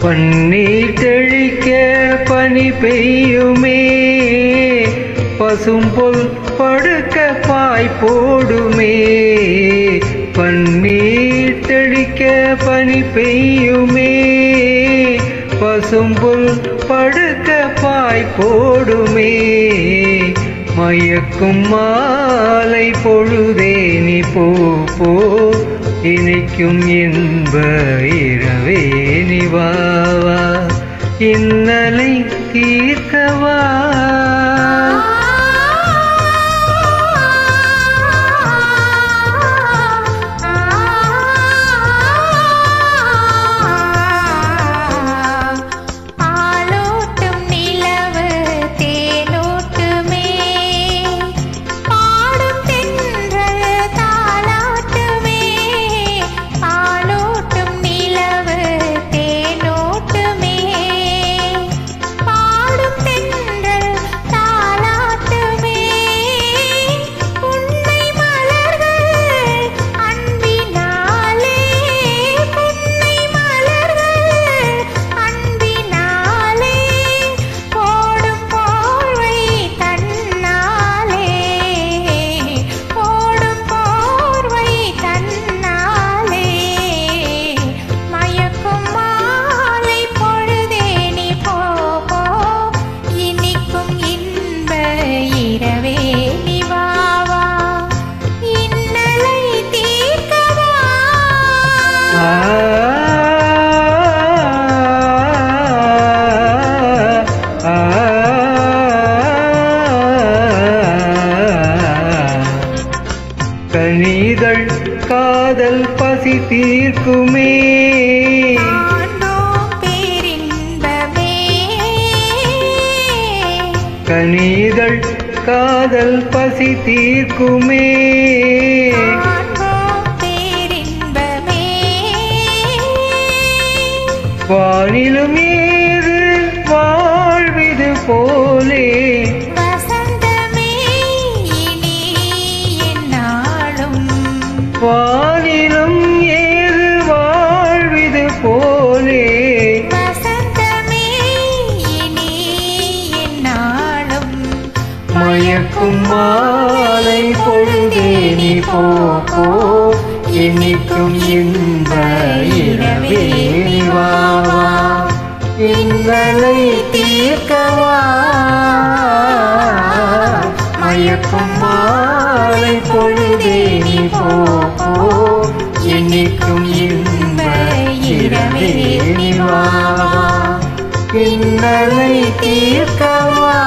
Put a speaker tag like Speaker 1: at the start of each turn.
Speaker 1: பன்னீர் தெளிக்க பனி பெய்யுமே, பசும்பொல் படுக்க பாய் போடுமே. பன்னீர் தெளிக்க பனி பெய்யுமே, பசும்புல் படுக்க பாய் போடுமே. மயக்கும் மாலை பொழுதே நீ போ போ, இனிக்கும் இன்ப இரவே நீ வா வா, இன்னலை தீர்க்கவா. கனிதழ் காதல் பசி தீர்க்குமே, கனிதழ் காதல் பசி தீர்க்குமே. வானிலும் ஏது வாழ்விது போலே, வானிலும் ஏது வாழ்விது போலே. மயக்கும் மாலை பொழுதே நீ போ போ, இனிக்கும் இன்ப இரவே நீ வா வா, இன்னலை தீர்க்கவா. மயக்கும் மாலை பொழுதே நீ போ போ, இனிக்கும் இன்ப இரவே நீ வா வா, இன்னலை தீர்க்கவா.